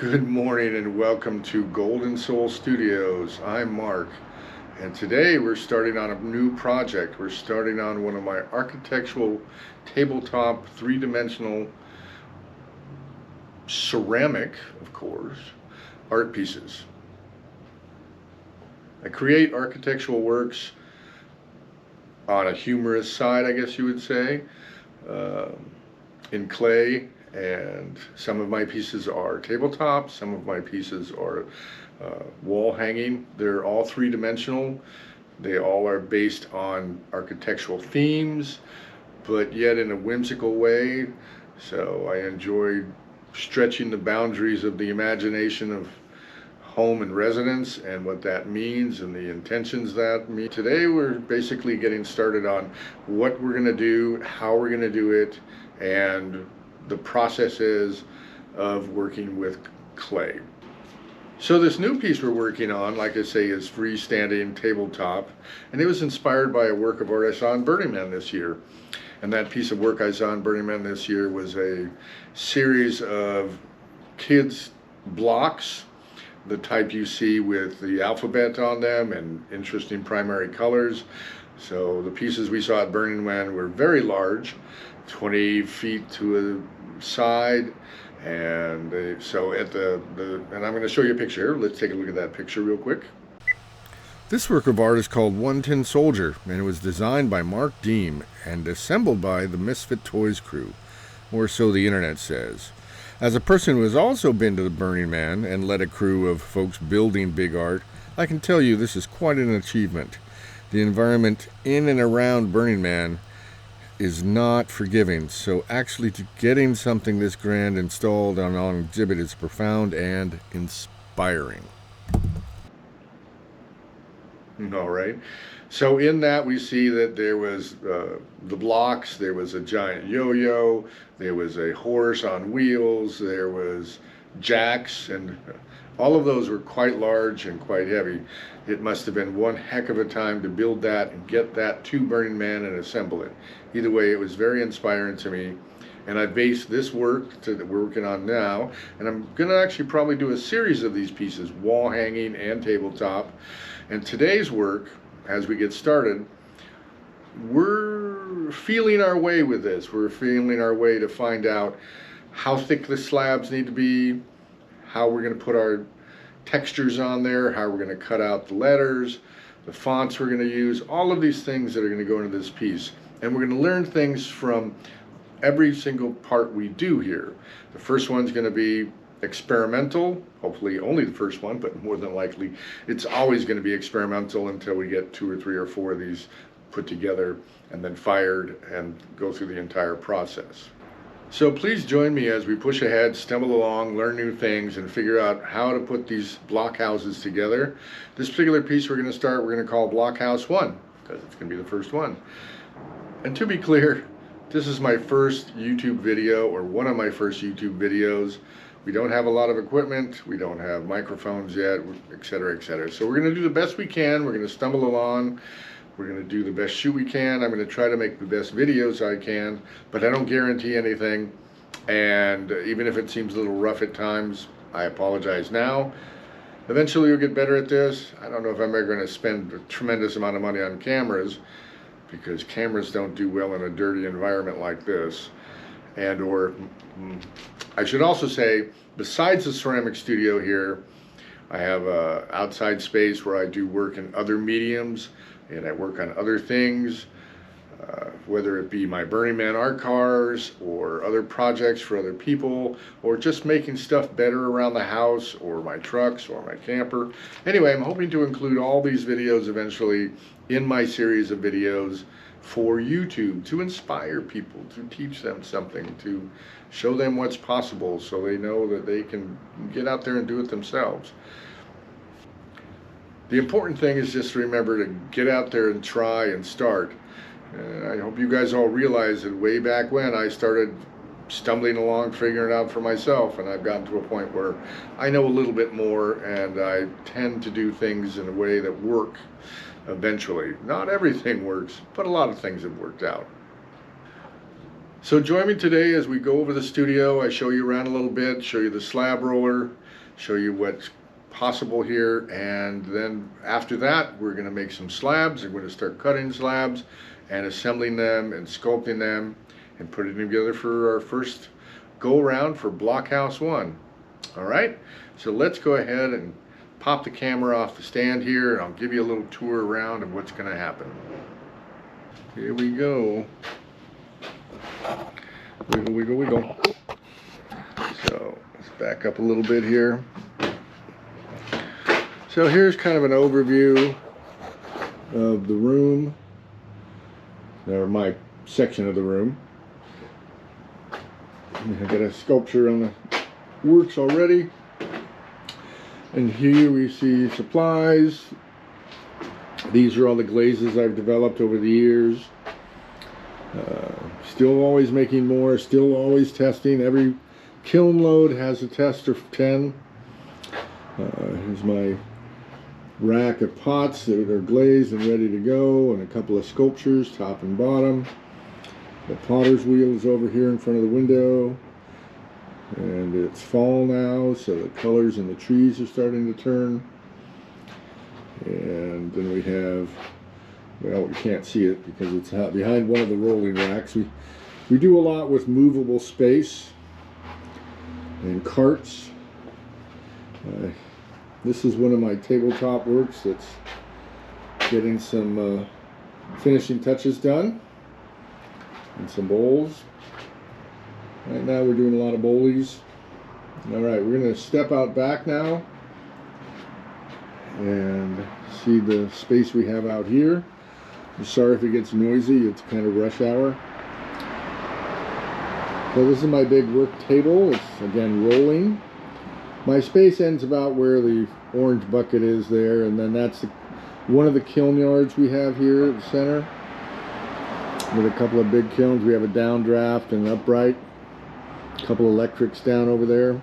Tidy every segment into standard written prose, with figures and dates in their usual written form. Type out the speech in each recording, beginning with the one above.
Good morning and welcome to Golden Soul Studios. I'm Mark, and today we're starting on a new project. We're starting on one of my architectural tabletop three-dimensional ceramic, of course, art pieces. I create architectural works on a humorous side, I guess you would say, in clay, and some of my pieces are tabletop, some of my pieces are wall hanging. They're all three-dimensional. They all are based on architectural themes, but yet in a whimsical way. So I enjoy stretching the boundaries of the imagination of home and residence and what that means and the intentions that mean. Today we're basically getting started on what we're going to do, how we're going to do it, and the processes of working with clay. So this new piece we're working on, like I say, is freestanding tabletop, and it was inspired by a work of art I saw in Burning Man this year. And that piece of work I saw in Burning Man this year was a series of kids' blocks, the type you see with the alphabet on them and interesting primary colors. So the pieces we saw at Burning Man were very large, 20 feet to a side, and so at and I'm going to show you a picture here. Let's take a look at that picture real quick. This work of art is called One Tin Soldier, and it was designed by Mark Deem and assembled by the Misfit Toys crew, or so the internet says. As a person who has also been to the Burning Man and led a crew of folks building big art, I can tell you this is quite an achievement. The environment in and around Burning Man is not forgiving, so actually getting something this grand installed on exhibit is profound and inspiring. All right. So in that we see that there was the blocks, there was a giant yo-yo, there was a horse on wheels, there was jacks, and all of those were quite large and quite heavy. It must have been one heck of a time to build that and get that to Burning Man and assemble it. Either way, it was very inspiring to me. And I based this work that we're working on now, and I'm going to actually probably do a series of these pieces, wall hanging and tabletop. And today's work, as we get started, we're feeling our way with this. We're feeling our way to find out how thick the slabs need to be, how we're going to put our textures on there, how we're going to cut out the letters, the fonts we're going to use, all of these things that are going to go into this piece. And we're going to learn things from every single part we do here. The first one's going to be experimental, hopefully only the first one, but more than likely it's always going to be experimental until we get 2 or 3 or 4 of these put together and then fired and go through the entire process. So please join me as we push ahead, stumble along, learn new things, and figure out how to put these block houses together. This particular piece we're going to call Block House 1, because it's going to be the first one. And to be clear, this is my first YouTube video, or one of my first YouTube videos. We don't have a lot of equipment, we don't have microphones yet, etc., etc. So we're going to do the best we can, we're going to stumble along, we're going to do the best shoot we can, I'm going to try to make the best videos I can, but I don't guarantee anything, and even if it seems a little rough at times, I apologize now. Eventually we'll get better at this. I don't know if I'm ever going to spend a tremendous amount of money on cameras, because cameras don't do well in a dirty environment like this. And or I should also say, besides the ceramic studio here, I have a outside space where I do work in other mediums and I work on other things, whether it be my Burning Man art cars or other projects for other people, or just making stuff better around the house, or my trucks or my camper. Anyway, I'm hoping to include all these videos eventually in my series of videos for YouTube, to inspire people, to teach them something, to show them what's possible so they know that they can get out there and do it themselves. The important thing is just to remember to get out there and try and start. I hope you guys all realize that way back when I started stumbling along, figuring it out for myself, and I've gotten to a point where I know a little bit more, and I tend to do things in a way that work eventually. Not everything works, but a lot of things have worked out. So join me today as we go over the studio. I show you around a little bit, show you the slab roller, show you what's possible here, and then after that we're going to make some slabs. We're going to start cutting slabs and assembling them and sculpting them and putting them together for our first go around for Blockhouse 1. Alright, so let's go ahead and pop the camera off the stand here, and I'll give you a little tour around of what's going to happen. Here we go. Wiggle, wiggle, wiggle. So let's back up a little bit here. So here's kind of an overview of the room, or my section of the room. I got a sculpture on the works already, and here we see supplies. These are all the glazes I've developed over the years. Still always making more, still always testing. Every kiln load has a test of 10. Here's my rack of pots that are glazed and ready to go, and a couple of sculptures, top and bottom. The potter's wheel is over here in front of the window, and it's fall now, so the colors in the trees are starting to turn. And then we have, well, we can't see it because it's behind one of the rolling racks. We do a lot with movable space and carts. This is one of my tabletop works that's getting some finishing touches done, and some bowls. Right now we're doing a lot of bowlies. Alright, we're going to step out back now and see the space we have out here. I'm sorry if it gets noisy, it's kind of rush hour. So this is my big work table. It's again rolling. My space ends about where the orange bucket is there, and then that's one of the kiln yards we have here at the center with a couple of big kilns. We have a downdraft and an upright, a couple of electrics down over there.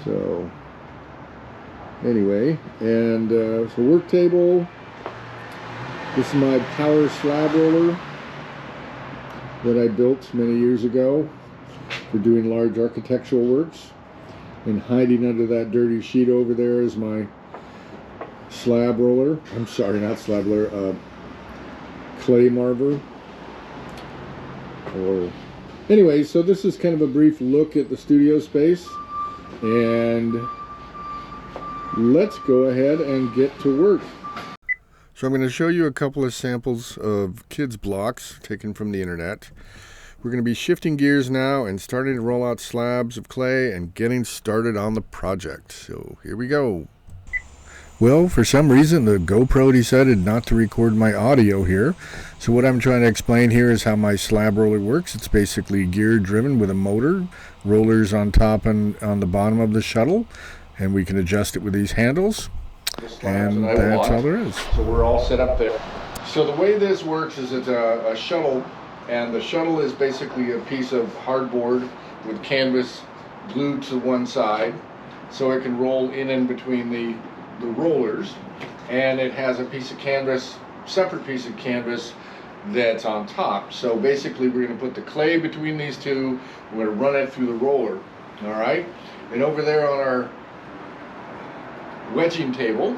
So anyway, and so work table. This is my power slab roller that I built many years ago for doing large architectural works. And hiding under that dirty sheet over there is my slab roller. I'm sorry, not slab roller, clay marver. Anyway, so this is kind of a brief look at the studio space, and let's go ahead and get to work. So I'm going to show you a couple of samples of kids blocks taken from the internet. We're going to be shifting gears now and starting to roll out slabs of clay and getting started on the project. So here we go. Well, for some reason the GoPro decided not to record my audio here. So what I'm trying to explain here is how my slab roller works. It's basically gear driven with a motor, rollers on top and on the bottom of the shuttle, and we can adjust it with these handles. And that's all there is. So we're all set up there. So the way this works is it's a shuttle, and the shuttle is basically a piece of hardboard with canvas glued to one side, so it can roll in between the rollers, and it has a piece of canvas, separate piece of canvas that's on top. So basically we're going to put the clay between these two, we're going to run it through the roller. Alright, and over there on our wedging table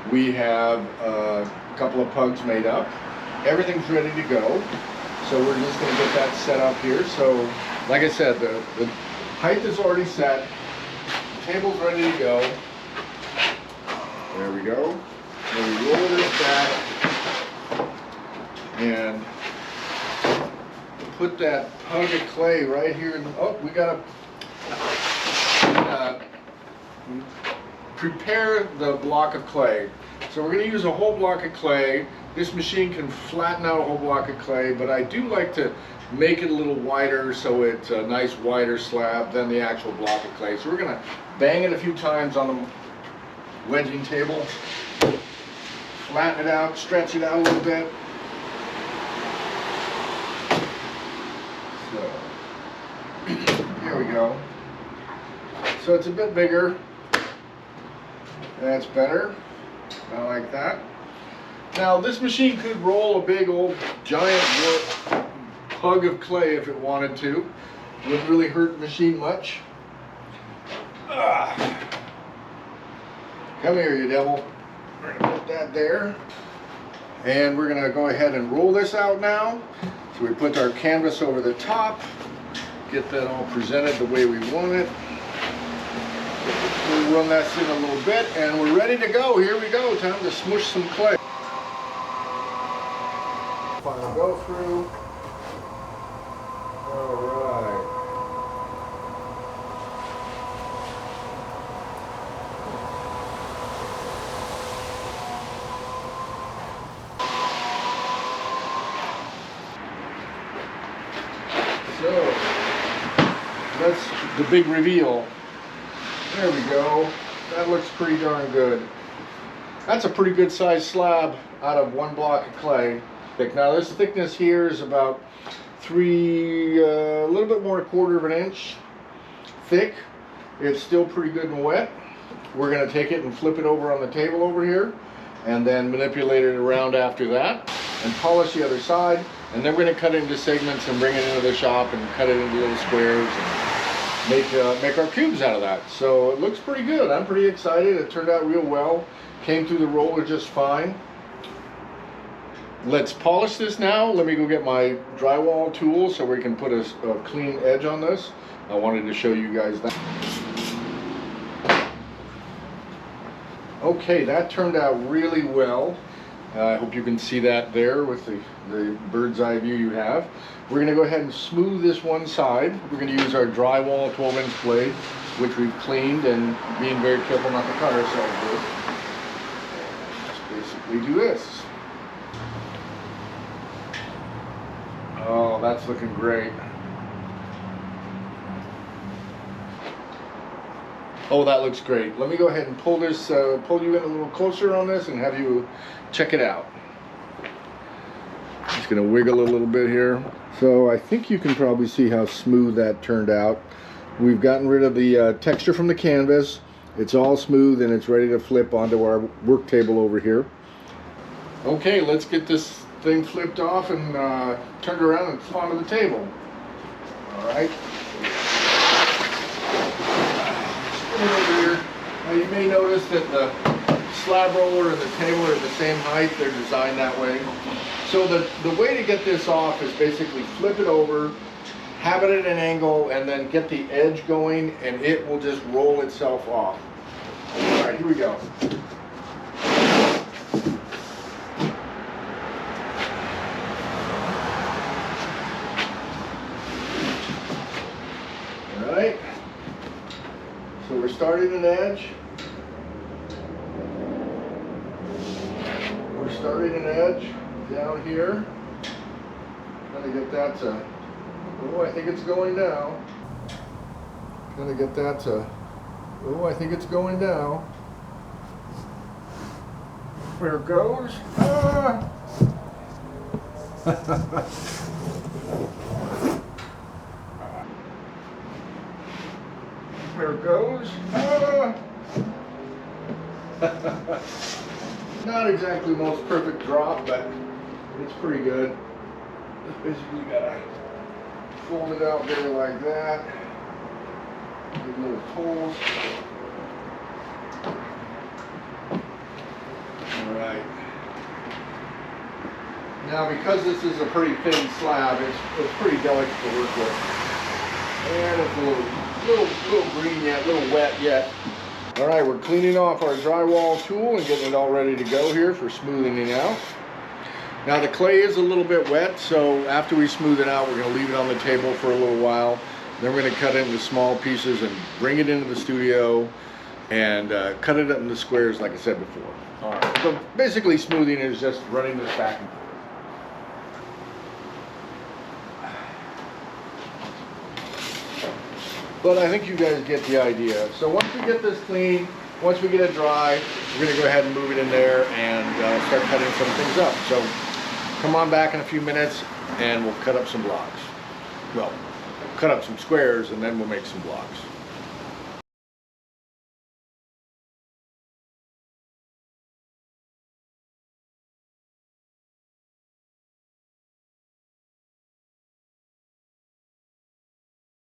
we have a couple of pugs made up. Everything's ready to go, so we're just going to get that set up here. So like I said, the height is already set, the table's ready to go. There we go. And we roll this back and put that pug of clay right here in the, oh, we gotta prepare the block of clay. So we're going to use a whole block of clay. This machine can flatten out a whole block of clay, but I do like to make it a little wider so it's a nice wider slab than the actual block of clay. So we're going to bang it a few times on the wedging table, flatten it out, stretch it out a little bit. So here we go. So it's a bit bigger. That's better. I like that. Now this machine could roll a big old giant hug of clay if it wanted to. Wouldn't really hurt the machine much. Come here, you devil. We're gonna put that there. And we're gonna go ahead and roll this out now. So we put our canvas over the top, get that all presented the way we want it. We'll run that in a little bit and we're ready to go. Here we go, time to smush some clay. Final go through. All right. So, that's the big reveal. There we go. That looks pretty darn good. That's a pretty good sized slab out of one block of clay. Now this thickness here is about a little bit more, 1/4 of an inch thick. It's still pretty good and wet. We're going to take it and flip it over on the table over here and then manipulate it around after that and polish the other side. And then we're going to cut it into segments and bring it into the shop and cut it into little squares and make our cubes out of that. So it looks pretty good. I'm pretty excited. It turned out real well. Came through the roller just fine. Let's polish this now. Let me go get my drywall tool so we can put a clean edge on this. I wanted to show you guys that. Okay, that turned out really well. I hope you can see that there with the bird's eye view you have. We're going to go ahead and smooth this one side. We're going to use our drywall 12-inch blade, which we've cleaned and being very careful not to cut ourselves with. Just basically do this. Oh, that's looking great. Oh, that looks great. Let me go ahead and pull this, pull you in a little closer on this and have you check it out. Just gonna wiggle a little bit here. So I think you can probably see how smooth that turned out. We've gotten rid of the texture from the canvas. It's all smooth and it's ready to flip onto our work table over here. Okay, let's get this thing flipped off and turned around and onto the table. All right. Over here. Now you may notice that the slab roller and the table are the same height. They're designed that way. So the way to get this off is basically flip it over, have it at an angle, and then get the edge going, and it will just roll itself off. All right, here we go. All right. So we're starting an edge. We're starting an edge down here. Trying to get that to, oh, I think it's going now. Trying to get that to, oh, I think it's going now. There it goes. Ah! There it goes. Ah! Not exactly the most perfect drop, but it's pretty good. Just basically gotta fold it out there like that. Give little pulls. Alright. Now because this is a pretty thin slab, it's pretty delicate to work with. And it's a little green yet, a little wet yet. All right, we're cleaning off our drywall tool and getting it all ready to go here for smoothing it out. Now the clay is a little bit wet, so after we smooth it out, we're going to leave it on the table for a little while. Then we're going to cut it into small pieces and bring it into the studio and cut it up into squares like I said before. All right, so basically smoothing is just running this back and forth. But I think you guys get the idea. So once we get this clean, once we get it dry, we're going to go ahead and move it in there and start cutting some things up. So come on back in a few minutes and we'll cut up some blocks. Well, cut up some squares and then we'll make some blocks.